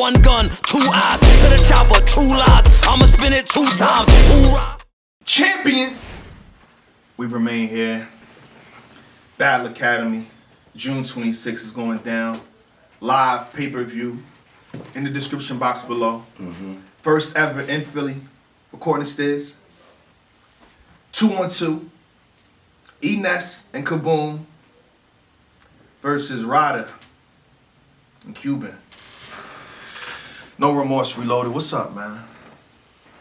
one gun, 2 eyes to the chopper, true lies. I'ma spin it 2 times. Hoorah. Champion. We remain here. Battle Academy, June 26th is going down. Live pay-per-view in the description box below. First ever in Philly, recording stairs. 2-on-2. Ness and Kaboom versus Ryda and Quban. No Remorse Reloaded. What's up, man?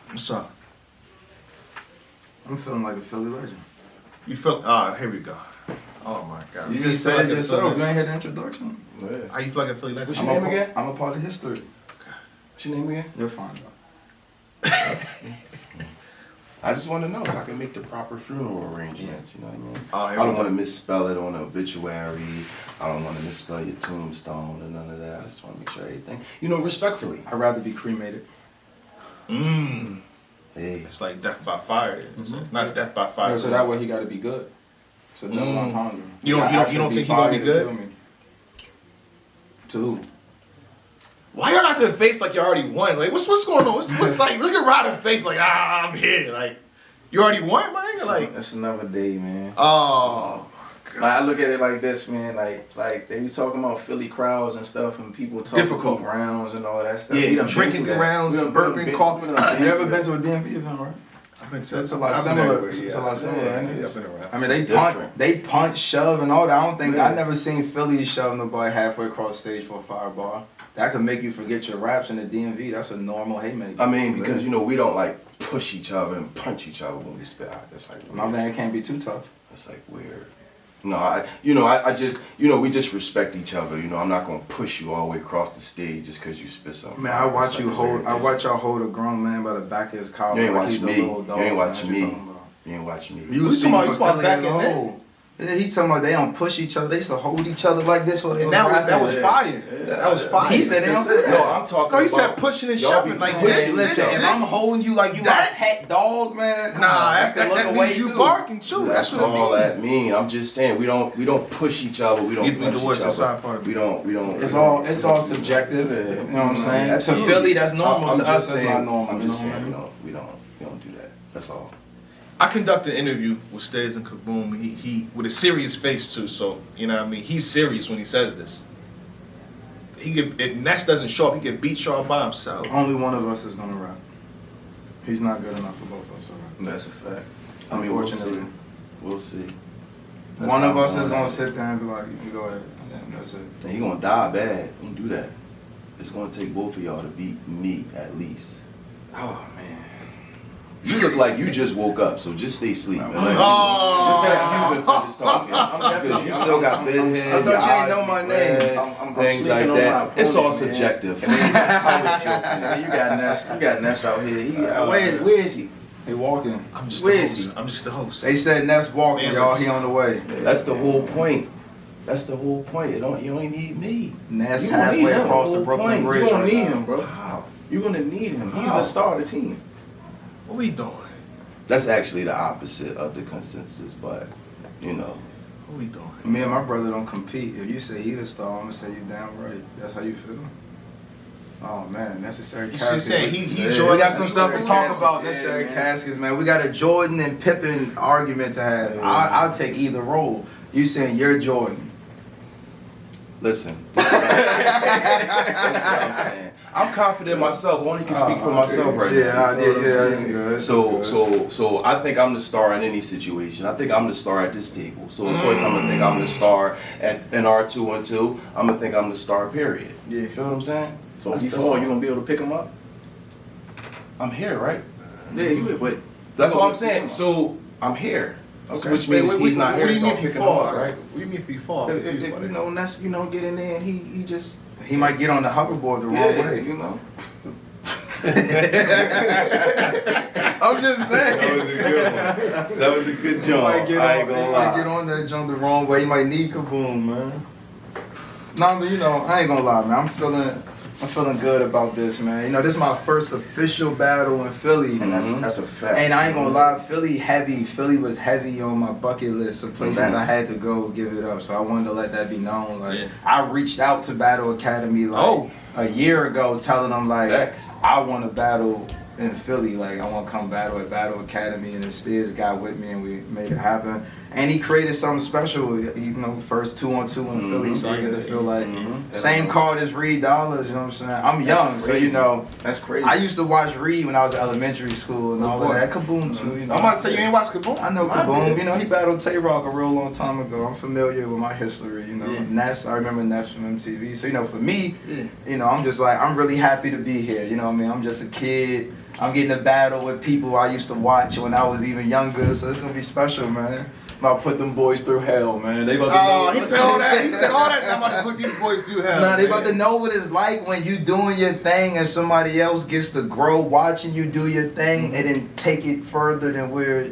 What's up? I'm feeling like a Philly legend. You feel? Here we go. Oh my God. You just said it yourself. You ain't heard the introduction. Yeah. How you feel like a Philly legend? What's your name again? I'm a part of history. What's your name again? You're fine, though. I just want to know so I can make the proper funeral arrangements, you know what I mean? Oh, I don't want to misspell it on the obituary. I don't want to misspell your tombstone and none of that. I just want to make sure everything, respectfully. I'd rather be cremated. Hey. It's like death by fire. It's not death by fire. Yeah, so that way he got to be good. So that's what I'm telling you. You don't think he gonna be good? To who? Why y'all got the face like you already won? Like what's going on? What's like? Look at Ryder's face like I'm here. Like you already won, my nigga. Like That's another day, man. oh. Like, I look at it like this, man. Like they be talking about Philly crowds and stuff, and people talking Difficult. about rounds and all that stuff. Yeah, We done drinking been through the that. rounds, We done burping, been- coughing. we done You ever through been that. to a DMV event, right? I think so. It's a lot I've been similar. everywhere, It's a lot similar. Yeah, ain't it? I've been around. I mean, they It's punch, different. they punch, shove, and all that. I don't think Yeah. I never seen Philly shove nobody halfway across stage for a fireball. That could make you forget your raps in the DMV. That's a normal haymaker. I mean, because, we don't like push each other and punch each other when we spit out. That's like My weird. man can't be too tough. That's like weird. No, I just, we just respect each other. I'm not gonna push you all the way across the stage just because you spit something. Man, I watch That's you like hold. weird. I watch y'all hold a grown man by the back of his collar. You ain't like watch he's a me. little dog, You ain't man. watch What me. you talking about? You ain't watch me. You What was you talking speaking about? for You Philly back as a in there? whole. Yeah, he's talking about they don't push each other. They used to hold each other like this. Or they And that was fire. That was fire. He said they don't do that. No, I'm talking No, he about. said pushing and y'all shoving be like pushing. this. Listen, if I'm holding you like you my That- pet dog, man. come on, Nah, I that's can look that away means you too. barking too. That's That's what all it that mean. I'm just saying we don't push each other. We don't Neither punch the each words other. inside part of We me. don't. It's all subjective. You know what I'm saying? Absolutely. To Philly, that's normal. I'm to just us, that's saying, not normal. I'm you just know what I saying mean? we don't do that. That's all. I conducted an interview with Stairs and Kaboom. He with a serious face too, so you know what I mean. He's serious when he says this. If Ness doesn't show up, he can beat y'all by himself. Only one of us is gonna rap. He's not good enough for both of us to rap. That's a fact. I mean, we'll see. Unfortunately. We'll see. That's One how of I'm us is going gonna at it. sit there and be like, you go ahead. And then that's it. And he gonna die bad. Don't do that. It's gonna take both of y'all to beat me at least. Oh man. You look like you just woke up, so just stay asleep, man. Oh. Just have you been finished talking. Because you still got bedhead. I thought your you ain't eyes know be my name. red, I'm things sleeping like on that. my It's all opponent, man. subjective. I was joking. Man, you got Ness out here. Where is he? He walking. I'm just Where the is host. he? I'm just the host. They said Ness walking, Man, y'all. listen. He on the way. That's the whole point. That's the whole point. You only need me. Ness You don't need halfway him. across the Whole Brooklyn point. Bridge. You gonna right need now. him, bro. Wow. You're gonna need him. He's Wow. the star of the team. What we doing? That's actually the opposite of the consensus, but What we doing? Me and my brother don't compete. If you say he the star, I'm gonna say you damn right. That's how you feel. Oh man, necessary You caskets. should say he We Jordan. got some stuff to talk Caskets, about. yeah, Necessary man. caskets, man. We got a Jordan and Pippen argument to have. I'll take either role. You saying you're Jordan? listen. That's what I'm saying. I'm confident in myself. I only can speak for myself right now. Yeah, You feel what I'm saying? that's good. So I think I'm the star in any situation. I think I'm the star at this table. So of course I'm gonna think I'm the star in our 2-on-2. I'm gonna think I'm the star. Period. Yeah. You feel what I'm saying? So That's before all. you gonna be able to pick him up? I'm here, right? Yeah, you would, but That's all I'm saying. So I'm here. Okay. So which means he's not here, so I'm picking him up, right? What do you mean if he fall? if you know, and that's get in there and he just He might get on the hoverboard the wrong way. you know. I'm just saying. That was a good one. That was a good He might job. get I on, ain't he gonna might get lie. on that jump the wrong way. He might need Kaboom, man. Nah, but I ain't gonna lie, man. I'm feeling good about this, man. This is my first official battle in Philly. And that's a fact. And I ain't gonna lie, Philly was heavy on my bucket list of places Nice. I had to go give it up. So I wanted to let that be known. Like Yeah. I reached out to Battle Academy, like, Oh. a year ago telling him like Facts. I want to battle in Philly, like I want to come battle at Battle Academy, and Stiz got with me and we made it happen. And he created something special, first 2-on-2 in Philly, so I get to feel like same card as Reed Dollars, you know what I'm saying? I'm young, so that's crazy. I used to watch Reed when I was in elementary school and all of that. Kaboom too, I'm about to say you ain't watched Kaboom? I know Kaboom. He battled Tay-Rock a real long time ago. I'm familiar with my history, Ness, I remember Ness from MTV. So, for me, I'm just like, I'm really happy to be here, you know what I mean? I'm just a kid. I'm getting to battle with people I used to watch when I was even younger, so it's gonna be special, man. I'm about to put them boys through hell, man. They about to know. He said all that. He said all that. I'm about to put these boys through hell. Nah, they about to know what it's like when you doing your thing and somebody else gets to grow watching you do your thing and then take it further than where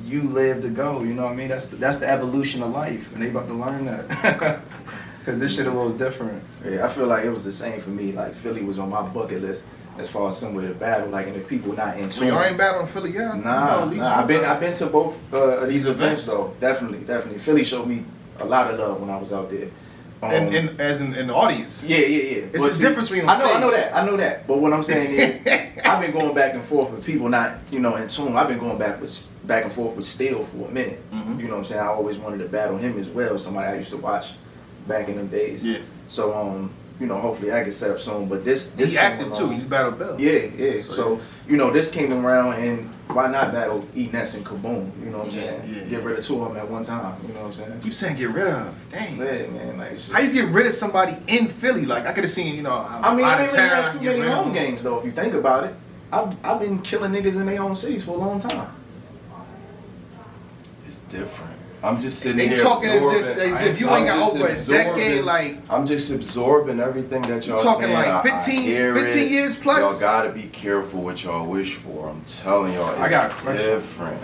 you live to go. You know what I mean? That's the evolution of life, and they about to learn that. Cause this shit a little different. Yeah, I feel like it was the same for me. Like Philly was on my bucket list as far as somewhere to battle. Like, and if people not in. So y'all ain't battling Philly yet? Nah. I've been to both these events though. Definitely. Philly showed me a lot of love when I was out there. And as in the audience. Yeah. It's the difference between on stage. I know that. But what I'm saying is, I've been going back and forth with people not, in tune. I've been going back and forth with Steele for a minute. Mm-hmm. You know what I'm saying? I always wanted to battle him as well. Somebody I used to watch back in them days. Yeah. So hopefully I get set up soon. But this He's active too. He's battled Bill. Yeah. So this came around, and why not battle Ness and Kaboom? You know what I'm saying? Get rid of two of them at one time. You know what I'm saying? Keep saying get rid of. Dang. Yeah, man. Like, how you get rid of somebody in Philly? Like I could have seen, I mean, I ain't really had too many home games though. If you think about it, I've been killing niggas in their own cities for a long time. It's different. I'm just sitting they here talking absorbing. as if you ain't got over a decade. Like I'm just absorbing everything that y'all talking saying. like 15 years plus. Y'all gotta be careful what y'all wish for. I'm telling y'all, it's I got a question. different.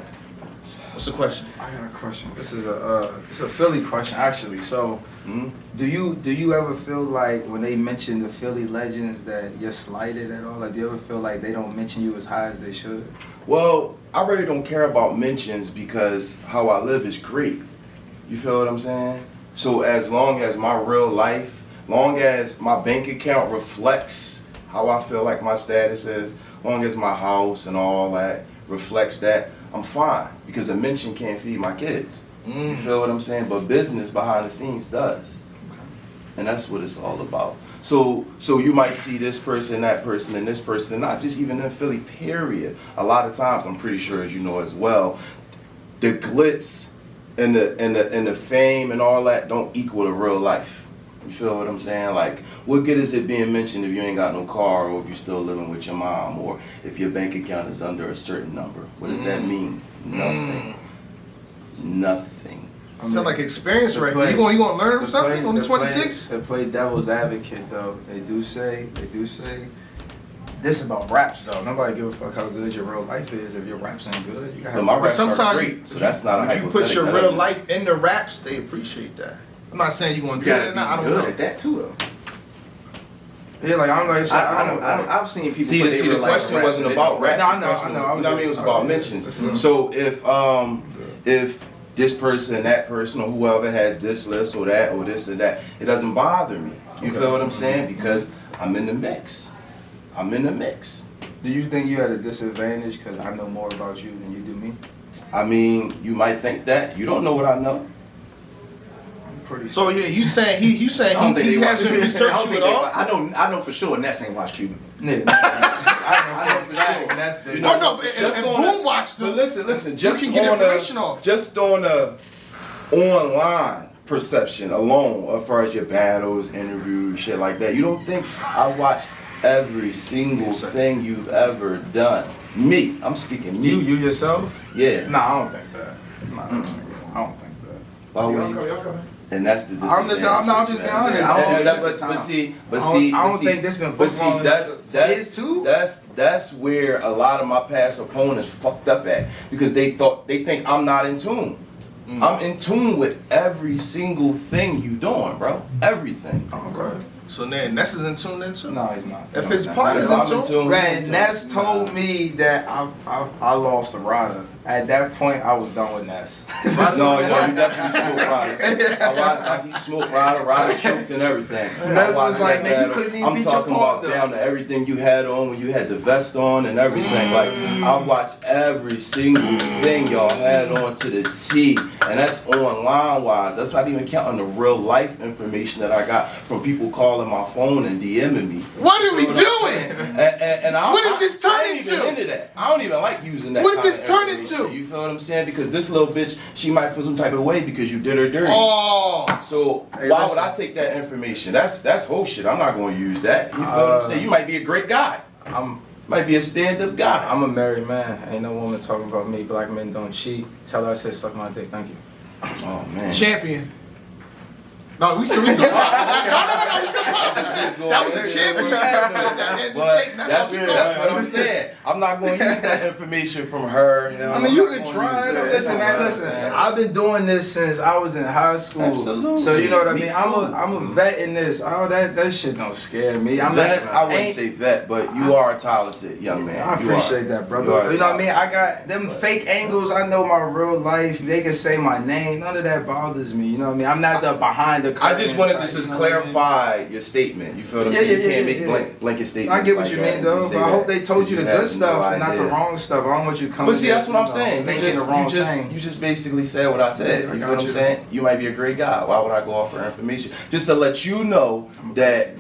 What's the question? I got a question. This is it's a Philly question actually. So, do you ever feel like when they mention the Philly legends that you're slighted at all? Like, do you ever feel like they don't mention you as high as they should? Well, I really don't care about mentions because how I live is great. You feel what I'm saying? So as long as my real life, long as my bank account reflects how I feel like my status is, long as my house and all that reflects that, I'm fine, because a mention can't feed my kids. You feel what I'm saying? But business behind the scenes does. And that's what it's all about. So you might see this person, that person, and this person, and not just even in Philly, period. A lot of times, I'm pretty sure, as you know as well, the glitz and the fame and all that don't equal the real life. You feel what I'm saying? Like, what good is it being mentioned if you ain't got no car, or if you're still living with your mom, or if your bank account is under a certain number? What does that mean? Nothing. Sound like experience right there. You gonna learn something on the 26th? To play devil's advocate though, they do say this about raps though. Nobody give a fuck how good your real life is if your raps ain't good. You gotta But my raps are sometimes great, so that's not a if you put your real life in the raps, they appreciate that. I'm not saying you're gonna do it or not. I don't know. At that too though. Yeah, like I'm like I've seen people. See, the question wasn't about rap. No, I know. You know what I mean? It was about mentions. So if this person, that person, or whoever has this list or that or this or that, it doesn't bother me. You feel what I'm saying? Because I'm in the mix. Do you think you had a disadvantage because I know more about you than you do me? I mean, you might think that. You don't know what I know. So yeah, you saying he hasn't researched you at all? I know for sure Ness ain't watched Cuban. Yeah, I know for sure. That's the. And Boom watched them. But listen, just you can get information off. Just on a online perception alone, as far as your battles, interviews, shit like that, you don't think I watched every single thing you've ever done? Me, I'm speaking me. You yourself? Yeah. Nah, I don't think that. I don't think that. Why would you? And that's the I'm just being honest. I don't think this been booked long that's where a lot of my past opponents fucked up at, because they think I'm not in tune. I'm in tune with every single thing you doing, bro. Everything. Okay. So then Ness is in tune then too? No, he's not. If No, his he's partner's not. in tune? Man, Ness told me that I lost to Ryda. At that point, I was done with Ness. No, you definitely smoked Ryda. I watched how he smoked Ryda choked and everything. Ness was like, that man, you battle. couldn't even I'm beat your talking about partner. down to everything you had on when you had the vest on and everything. Like, I watched every single thing y'all had on to the T. And that's online wise. That's not even counting the real life information that I got from people calling my phone and DMing me. What are we doing? And What did this turn I ain't even into? into that. I don't even like using that. What did kind this of turn information. into? You feel what I'm saying? Because this little bitch, she might feel some type of way because you did her dirty. Oh. So Hey, why listen. would I take that information? That's whole shit. I'm not going to use that. You feel what I'm saying? You might be a great guy. Might be a stand-up guy. I'm a married man. Ain't no woman talking about me. Black men don't cheat. Tell her I said suck my dick. Thank you. Oh man. Champion. No, we still talking. No, we still talking. That was the champion. But that's what I'm saying. I'm not going to use that information from her. I mean, you could try it. Listen, man, listen. I've been doing this since I was in high school. Absolutely. So you know what I Me mean. too. I'm a vet in this. Oh, that shit don't scare me. I'm Vet, not. I wouldn't say vet, but you are a talented young man. I appreciate that, brother. You know what I mean? I got them fake angles. I know my real life. They can say my name. None of that bothers me. You know what I mean? I'm not the behind the I curtain. just wanted to type, just you know what I mean? clarify your statement. You feel what I'm Yeah, saying? yeah, You can't yeah, make yeah. blanket statements. I get what like you that mean, and though. just say But I hope that, they told you the because good have stuff no and not the idea. wrong stuff. I don't want you coming. But see, that's what I'm saying. Thinking the wrong thing. You just basically said what I said. Yeah, I You got feel what I'm you. saying? You might be a great guy. Why would I go off for information? Just to let you know that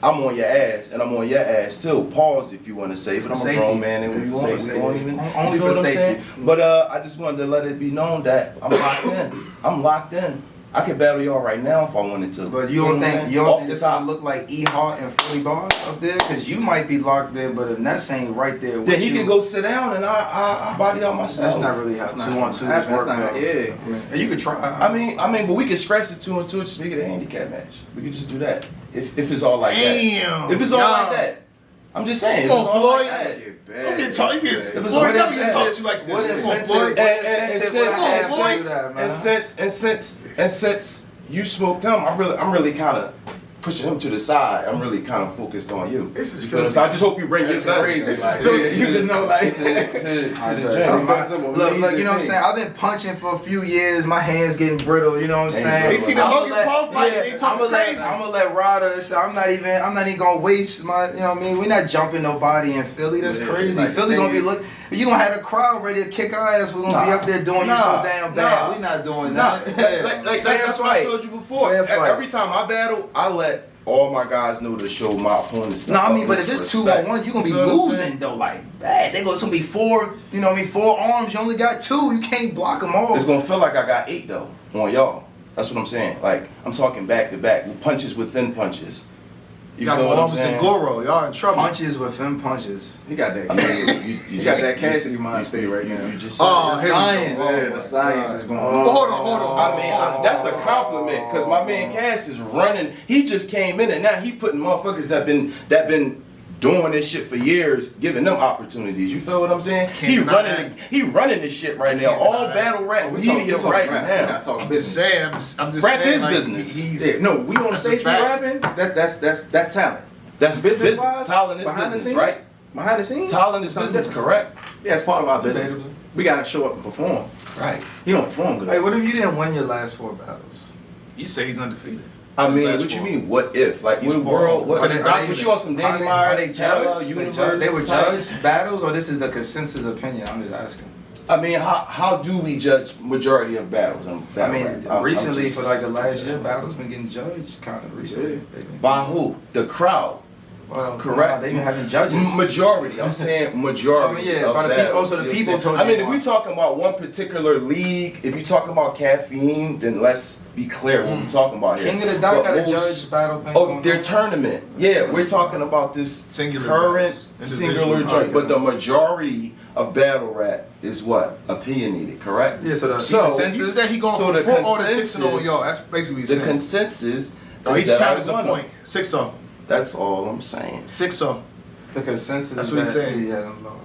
I'm on your ass and I'm on your ass too. Pause if you want to say, but I'm a grown man and we won't even. Only You feel for what I'm safety. saying? But I just wanted to let it be known that I'm locked in. I'm locked in. I could battle y'all right now if I wanted to. But you feel don't what I'm think saying? you Off don't think the this top. gonna look like E Hart and 40 bars up there? Cause you might be locked there, but if Ness ain't right there with Then he you, can go sit down and I body out myself. That's not really how 2 on 2 That's work. not- though. yeah. And you could try. I mean, but we could scratch the 2 on 2 and just make it a handicap match. We could just do that. If it's all like Damn. that. If it's all like Nah. that. I'm just saying. If Come it's on, all like Floyd. that. Don't get talk. You get. If it's Floyd what never it get says- talk to you like what this. is Come on, sensitive? Floyd. And since you smoked him, I'm really kind of pushing him to the side. I'm really kind of focused on you. This is You feel what I'm saying? I just hope you bring your That's best. crazy. This is Like, good. you just know, like, to the Look, gym. you know what I'm saying? I've been punching for a few years. My hands getting brittle. You know what I'm saying? They see the Logan Paul fight and they talking crazy. I'm gonna let Ryda. I'm not even gonna waste my. You know what I mean? We're not jumping nobody in Philly. That's Yeah, crazy. like, Philly the gonna be thing look. You gonna have the crowd ready to kick our ass. We're gonna be up there doing you so damn bad. We're not doing that. Like Fair that's what I fight. told you before. Fair fight. Every time I battle, I let all my guys know to show my opponents. No, I mean, but if it's 2-on-1, you're gonna be losing though. Like, bad. They gonna be 4. You know what I mean? 4 arms. You only got 2. You can't block them all. It's gonna feel like I got 8 though on y'all. That's what I'm saying. Like I'm talking back to back, punches within punches. You Got feel what I'm arms and saying? Goro. Y'all in trouble. Punches within punches. He got that. I mean, You got that Cassidy mind state right now. You just said Oh, it. here we go. Science. Oh, Yeah, my the science God. is going Well, on. hold on. I mean, that's a compliment because my man Cass is running. He just came in and now he putting motherfuckers that been doing this shit for years, giving them opportunities. You feel what I'm saying? Can't deny that. He running this shit right now. Can't All deny that. battle rap We media talking right rap. We're now. not talking I'm business. just saying. I'm just Rap saying. is like, business. He's, Yeah, no, we on the That's a stage, we fact. rapping. That's talent. That's Business business. wise, Talent is behind the business, scenes, right? Behind the scenes, Talent is Something business, different. correct? Yeah, it's part of our business. We gotta show up and perform. Right. He don't perform good. Hey, what if you didn't win your last 4 battles? You say he's undefeated. I mean, Last what you four. mean? What if? Like, He's what four. world? What? So there's not Was even- you on some Danny Are they Myers, judged? Universe? They were type? judged battles, or this is the consensus opinion? I'm just asking. I mean, how do we judge majority of battles? In I battle mean, rap? I'm recently just- for like the last year, battles been getting judged kind of recently. by who? The crowd. Well, Correct. They even having judges. Majority. I'm saying majority. I mean, yeah, of by the people- battles, so the you know people what I'm saying? told you I mean, if why. we talking about one particular league, if you talking about caffeine, then let's be clear what we talking about here. King of the Dot But got a most- judge battle thing. Oh, going their on. tournament. Yeah, we're talking about this Singular current battles. Individual. singular joint. Okay. But the majority of battle rap is what? Opinionated, correct? Yeah, so the So- He consensus. said he going So for the 4 or 6 and 0 consensus- y'all. That's basically what he's The saying. consensus No, is each that count I is a won point. them. 6-0. That's all I'm saying. 6-0. The consensus. That's is what he's that saying. He hasn't lost.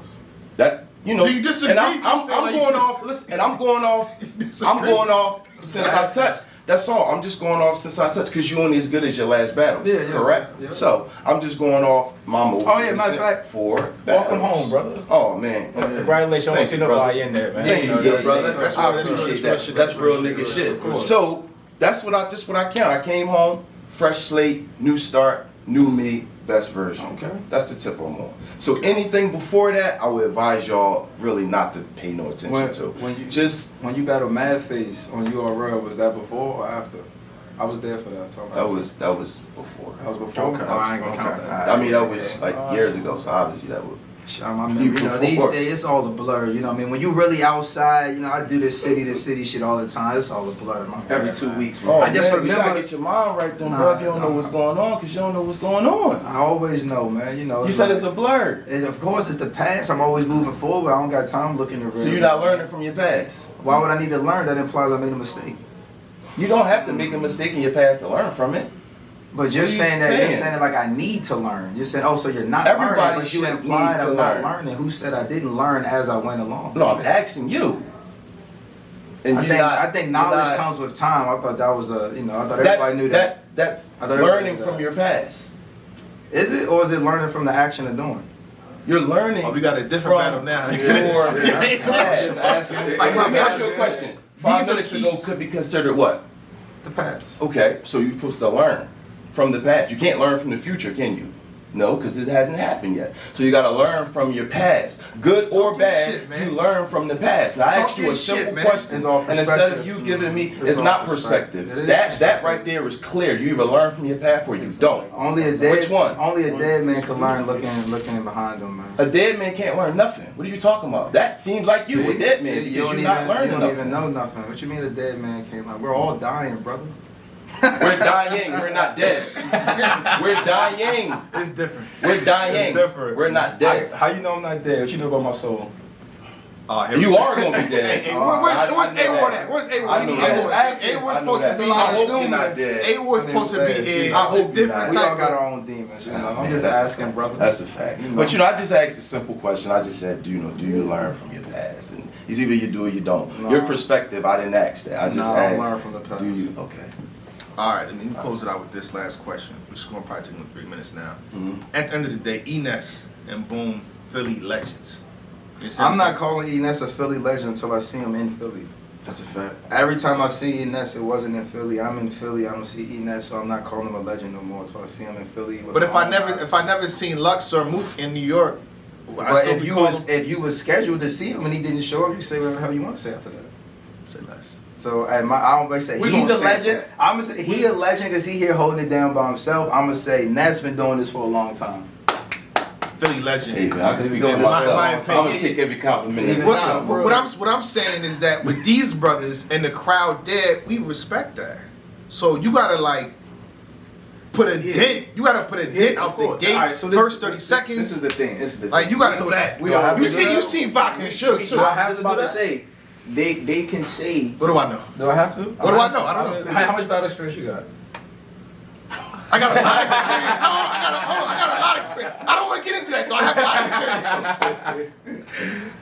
That you know. Do you disagree? And I'm You sound like going you off. Listen, and I'm going off. I'm disagree. going off since I touched. That's all. I'm just going off since I touched, because you only as good as your last battle. Yeah, correct? yeah. So I'm just going off my most Oh, yeah, matter of fact, 4 battles. Welcome home, brother. Oh man. Congratulations. I want Thank to see you, brother. nobody in there, man. Yeah, brother. That's I real appreciate shit. that. That's real nigga shit. Of course. So that's what I count. I came home, fresh slate, new start, new me, best version. Okay. That's the tip I'm on. So anything before that, I would advise y'all really not to pay no attention to. When you battled Mad Face on URL, was that before or after? I was there for that. So that was before. That was before. Okay. Oh, I ain't gonna count that. I mean, that was like years ago, so obviously that would. I mean, these days it's all a blur. You know what I mean? When you really outside, I do this city to city shit all the time. It's all a blur. Every 2 weeks, Oh, man. I just man, remember- you gotta get your mind right then, bro. If you don't know what's going on, because you don't know what's going on. I always know, man. You said it's a blur. Of course, it's the past. I'm always moving forward. I don't got time looking to. So you're not learning from your past. Why would I need to learn? That implies I made a mistake. You don't have to make a mistake in your past to learn from it. But you're What are you saying that saying? you're saying it like I need to learn. You're saying, oh, so you're not Everybody learning, but you should implied need to I'm not learn. learning. Who said I didn't learn as I went along? No, I'm asking you. And I think knowledge comes with time. I thought that was I thought everybody knew that. That's I thought everybody learning knew from that. your past. Is it, or is it learning from the action of doing? You're learning. Oh, we got a different from battle now. your It's past. asking. Let me ask you a question. 5 minutes ago keys. could be considered what? The past. Okay, so you're supposed to learn from the past. You can't learn from the future, can you? No, because it hasn't happened yet. So you got to learn from your past, good or Talk your bad. shit, man. You learn from the past. Now I Talk asked you your a simple shit, man. question, It's all and instead of perspective. you giving me, It's it's all not perspective. perspective. It is That perspective. right there is clear. You either learn from your past or you don't. Only a dead. Which one? Only a dead man can learn looking behind him, man. A dead man can't learn nothing. What are you talking about? That seems like you, a dead man, You because don't you're not learning you don't nothing. even know nothing. What you mean a dead man can't learn? We're all dying, brother. We're dying. We're not dead. We're dying. It's different. We're dying. It's different. We're not dead. How you know I'm not dead? What you know about my soul? You are gonna be dead. Hey, where's I know A-Ward that. at? Where's A-Ward? I know that. A-Ward's I know supposed that. to be I hope here. you're not dead. A-Ward's supposed to be here. I It's hope a you're different not. We all type got of... our own demons. I'm Yeah, just that's a asking, fact. brother. That's a fact. But I just asked a simple question. I just said, do you learn from your past? And it's either you do or you don't. No. Your perspective, I didn't ask that. I just No, I don't asked. learn from the past. Do you? Okay. All right, and then you close it out with this last question, which is going to probably take them 3 minutes now. Mhm. At the end of the day, Ness and Boom, Philly legends. You see what I'm not saying? calling Ness a Philly legend until I see him in Philly. That's a fact. Every time I've seen Ness, it wasn't in Philly. I'm in Philly. I don't see Ness, so I'm not calling him a legend no more until I see him in Philly. with But if my I own never, eyes. if I never seen Lux or Mook in New York, I But still if be you calling was him- if you was scheduled to see him and he didn't show up, you say whatever the hell you want to say after that. Say less. So I don't gonna say We he's gonna a say legend. that. I'm gonna say he a legend because he here holding it down by himself. I'm gonna say Ness been doing this for a long time. Philly legend. Hey, man, I can speak My- for my myself. I'm opinion- gonna take every compliment. He's in a- the Nah, mouth. bro. What I'm saying is that with these brothers and the crowd there, we respect that. So you gotta like put a dent. You gotta put a dent out the gate. Alright, so First 30 seconds. This is the thing. This is the Like thing. you gotta know that. We don't have You to do that. seen Vodka and Suge too. I was about to say, they can say. What do I know? Do I have to? What do I know? I don't know. How much battle experience you got? I got a lot of experience. I got a lot of experience. I don't want to get into that though. I have a lot of experience.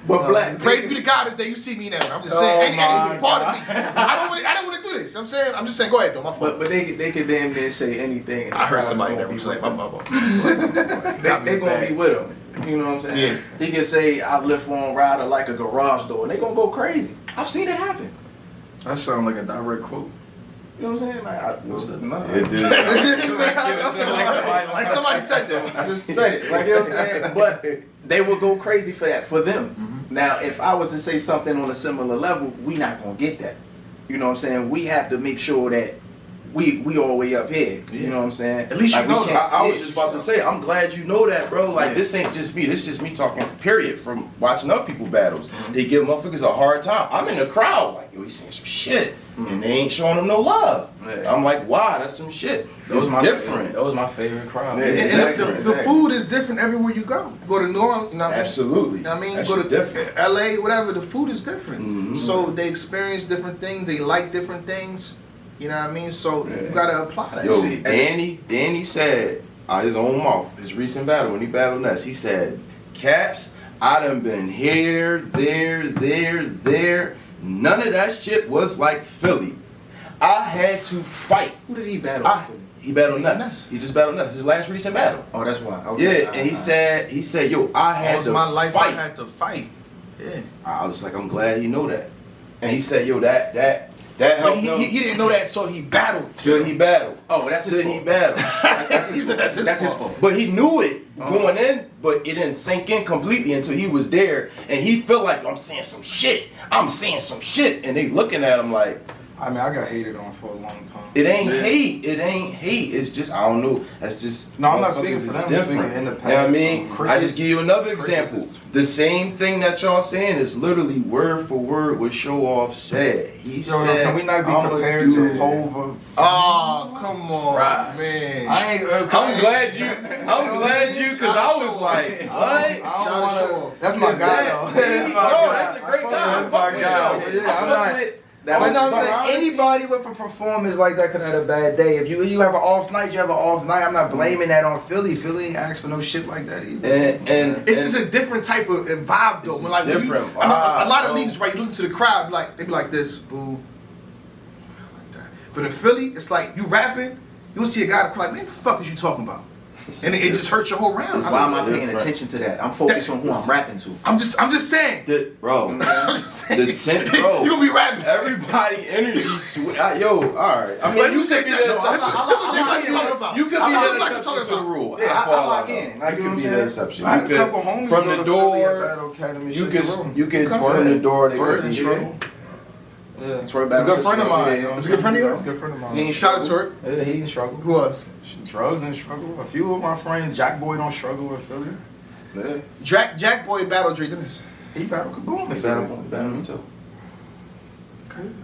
But black. Praise be to God that day you see me now. I'm just saying, my any part of me. I don't want to do this. I'm saying, I'm just saying, go ahead though. My fault. But they could damn near say anything. and the I heard crowd's somebody gonna that be was with like, them. They gonna be with him. You know what I'm saying? Yeah. He can say I lift on Ryda like a garage door. They gonna go crazy. I've seen it happen. That sounds like a direct quote. You know what I'm saying? Like, It did. Like somebody said that. I just said it. Like, you know what I'm saying? But they would go crazy for that, for them. Now, if I was to say something on a similar level, we not gonna get that. You know what I'm saying? We have to make sure that we all the way up here. You know what I'm saying? At least you we know can't- I was just about to say, I'm glad you know that, bro. Like, Yeah. this ain't just me. This is just me talking, period, from watching other people battles. They give motherfuckers a hard time. I'm in the crowd, like, yo, he's saying some shit, and they ain't showing them no love. Yeah. I'm like, wow, that's some shit. Those It's my different. That was my favorite crowd. Yeah. And Exactly. the food is different everywhere you go. You go to New Orleans, you know what I mean? Absolutely. You know what I mean? That Go shit to different. LA, whatever, the food is different. Mhm. So they experience different things, they like different things. You know what I mean? So you gotta apply that. Yo, See, Danny said, out his own mouth, his recent battle, when he battled Ness, he said, Caps, I done been here, there. None of that shit was like Philly. I had to fight. Who did he battle? He battled Ness. He just battled Ness. His last recent battle. Oh, that's why. Okay. Yeah, and he said, yo, I had to my life fight. I had to fight. Yeah. I was like, I'm glad he know that. And he said, yo, that But helped he didn't know that, so he battled. till he battled. Oh, that's his Till fault. he battled. He said that's his fault. But he knew it going in, but it didn't sink in completely until he was there. And he felt like, I'm saying some shit. And they looking at him like, I mean, I got hated on for a long time. it ain't hate. It ain't hate. It's just, I don't know. That's just. No, I'm not motherfuckers speaking for is them, I'm different. speaking in the You know what I past. mean? I Crickets- just give you another crickets example. is- The same thing that y'all saying is literally word for word what Show Off said. He Yo, said, can we not be "I'ma compared do to it." Hova? Oh, come on, Right. man. I ain't. I'm glad you, because I was like, what? I don't Shout want out to. That's my Is guy, that- though. That's my No, guy. that's a great guy. That's my guy. Fuck with Yeah, Show. I'm I not. fuck with- But no, I'm saying honestly- anybody with a performance like that could have had a bad day. If you have an off night, you have an off night. I'm not blaming that on Philly. Philly ain't asked for no shit like that either. And It's just a different type of vibe though. It's When like when you- different I know a lot vibe, of leagues, right? You look to the crowd, like they be like this, boo, like that. But in Philly, it's like you rapping, you'll see a guy that like, man, the fuck is you talking about? And it just hurts your whole round. Why am I Different. paying attention to that? I'm focused on who I'm rapping to. I'm just saying. bro, I'm just saying. the tent, bro. You gonna be rapping. Everybody energy yo, all right. I mean, But you could be no, the this is what you're talking about. You could I'm be not the talking exception to the about. rule. Yeah, I fall lock out, in. though. Like, You you know could be what I'm the saying? exception. I had You a could couple homies from go the to Philly at door. Battle Academy. You shit, could bro. you could Come from the door. They Twerk could in be trouble. Yeah. Twerk It's a battle good friend of system mine. every day. It's a good friend of yours. Good friend of mine. He ain't Shout out to her. Yeah, he in struggle. Who else? Drugs and struggle. A few of my friends, Jack Boy don't struggle in Philly. Yeah. Jack Boy battled Dre Dennis. He battled Kaboom. They battle me too.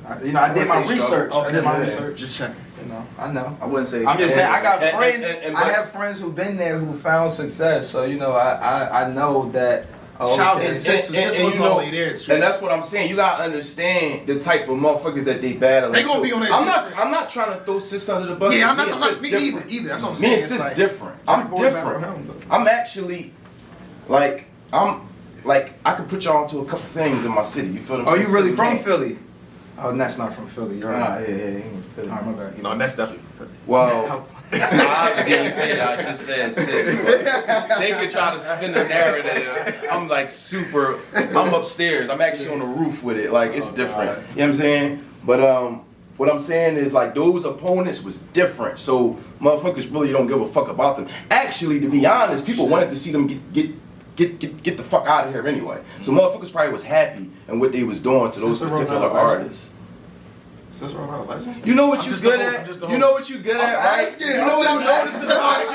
I did my say research. struggle. I did my Okay, research. Just checking. You know, I know. I wouldn't say. I'm just saying, I got And- friends. and- I but- have friends who've been there who found success. So I know that. Shout out to okay. Sis. Sis was you know, only there too. and that's what I'm saying. You gotta understand the type of motherfuckers that they battle. They gonna be on that I'm not trying to throw sis under the bus. Yeah, I'm Me not. and I'm not sis me different. either. That's what I'm Me saying. and It's sis like- different. Jack I'm Boy different. battle him, though. I'm actually like I could put y'all onto a couple things in my city. You feel what I'm Oh, saying? you really Sis from can't. Philly? Oh, that's not from Philly. You're Ah, right. yeah. All right, my bad. No, that's definitely. Well, I obviously didn't say that. I just said sis. But they could try to spin the narrative. I'm like super. I'm upstairs. I'm actually on the roof with it. Like it's different. God. You know what I'm saying? But what I'm saying is like those opponents was different. So motherfuckers really don't give a fuck about them. Actually, to be honest, people wanted to see them get the fuck out of here anyway. So motherfuckers probably was happy in what they was doing to those Cicero particular not a legend? artists. Is this not a legend? You know what I'm you just the good host, I'm at? just the You host. know what you good at, right? asking, You know what I'm I'm just noticing about you?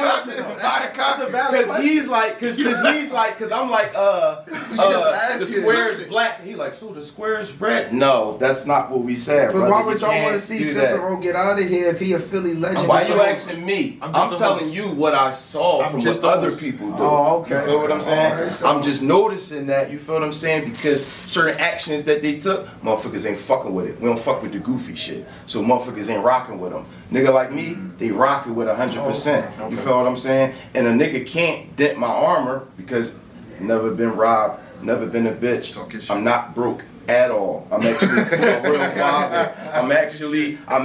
Because I'm like, the square's black. He like, so the square's red? No, that's not what we said, But brother. why You would y'all want to can't see do that. Cicero get out of here if he a Philly legend? Why Just you the asking me? I'm just I'm the telling host. you what I saw I'm from just what the other host. people do. Oh, okay. You feel what I'm saying? Alright, so- I'm just noticing that, you feel what I'm saying? Because certain actions that they took, motherfuckers ain't fucking with it. We don't fuck with the goofy shit. So motherfuckers ain't rocking with them. Nigga like me, they rocking with 100%. Okay. You feel what I'm saying? And a nigga can't dent my armor because never been robbed, never been a bitch. Talk your shit. I'm not broke at all. I'm actually a real father. I'm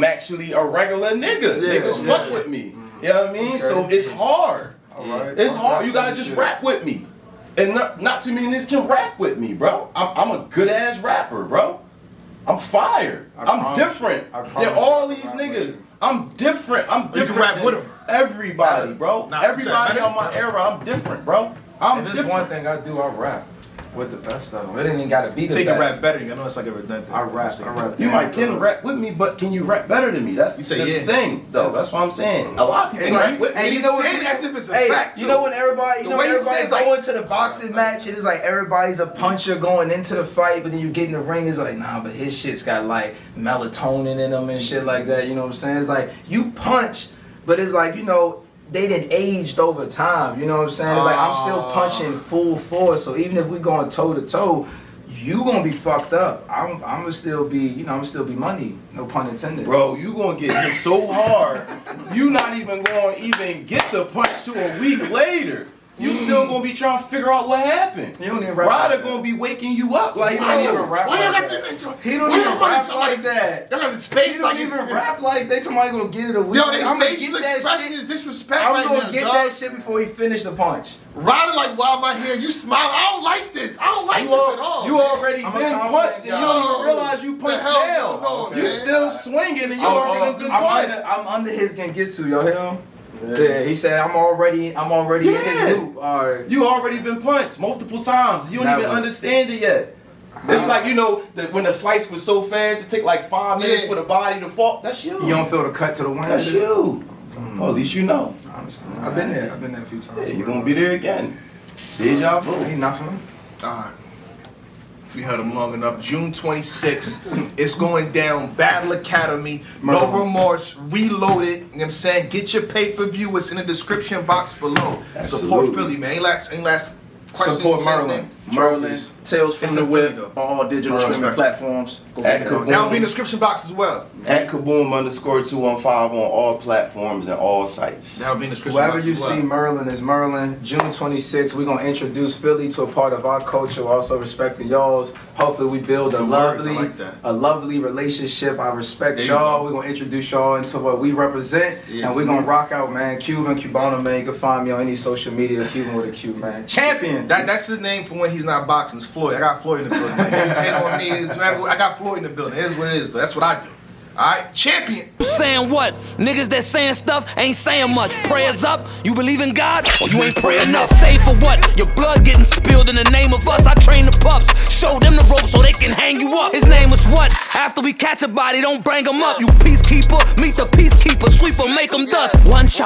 actually a regular nigga. Niggas fuck with me. You know what I mean? So it's hard. Alright. It's hard. You gotta just rap with me. And not too many niggas can rap with me, bro. I'm a good ass rapper, bro. I'm fire. I I'm promise- different I promise than all you these can rap with niggas. you. I'm different. I'm You can different. rap than with 'em. Everybody, bro. Nah, Everybody better. on my era, I'm different, bro. I'm If it's different. one thing I do, I rap with the best of them. It ain't even gotta be the Say you can best. rap better. I know it's like a redundant. I rap. You might can rap with me, but can you rap better than me? That's You say the yeah. thing, though. That's what I'm saying. A lot of people And rap you- with me. and you know what? saying as if it's a Hey, fact, you too. know when everybody, The way he says, like- going to the boxing match, it is like everybody's a puncher going into the fight, but then you get in the ring, it's like, nah, but his shit's got like melatonin in them and shit like that. You know what I'm saying? It's like you punch, but it's like, you know, they done aged over time. You know what I'm saying? It's like I'm still punching full force. So even if we going toe to toe, you gonna be fucked up. I'm gonna still be, you know, I'm still be money. No pun intended. Bro, you gonna get hit so hard, you not even gonna even get the punch to a week later. you still gonna be trying to figure out what happened. He don't even rap. Ryda gonna be waking you up like He don't even that. rap Why y'all like got that. this? He don't even rap like that. Y'all got this face He like don't even this. rap like they somebody gonna get it a week. Yo, they I'm gonna facial get that expression shit. is disrespect I'm right gonna now, get dog. that shit before he finish the punch. Ryda like, why am I here? You smile. I don't like this. I don't like this at all. You man. already I'm a been confident punched and you guy. don't even realize you The punched hell down. no, You man. still swinging and you already been punched. I'm under his genjutsu, yo. Hear him? Yeah, he said I'm already in his loop. All right. You already been punched multiple times. You don't even Never. understand it yet. It's like, you know, that when the slice was so fast, it take like 5 minutes Yeah. for the body to fall. That's you. You don't feel the cut to the wind. That's you. Well, at least you know. I understand. I've been there. I've been there a few times. Yeah, you're gonna be there again. Deja vu. Ain't nothing. Alright. We held him long enough. June 26th, it's going down. Battle Academy, No Murder. Remorse, Reloaded. You know what I'm saying? Get your pay-per-view. It's in the description box below. Support Absolutely. Philly, man. Ain't last question. Support you said, Merlin. man? Merlin, Tales from It's the in Whip Philly, on though. all digital Merlin. streaming platforms. Go At check it Kaboom. out. That'll be in the description box as well. At Kaboom _215 on all platforms and all sites. That'll be in the description Whoever box you as well. see Merlin is Merlin. June 26th, we're gonna introduce Philly to a part of our culture, also respecting y'all's. Hopefully we build a Good words, I lovely, like that. a lovely relationship. I respect There you y'all. go. We're gonna introduce y'all into what we represent, Yeah. and we're gonna rock out, man. Cuban, Cubano, man. You can find me on any social media. Cuban with a Q, man. Champion. That's his name for when he's not boxing. It's Floyd. I got Floyd in the building. He's hating on me. I got Floyd in the building. It is what it is, though. That's what I do. Alright? Champion. Saying what? Niggas that saying stuff ain't saying much. Prayers up, you believe in God, or you ain't pray enough. Say for what? Your blood getting spilled in the name of us. I train the pups, show them the rope so they can hang you up. His name is what? After we catch a body, don't bring him up. You peacekeeper, meet the peacekeeper, sweep 'em, make 'em dust. One chop.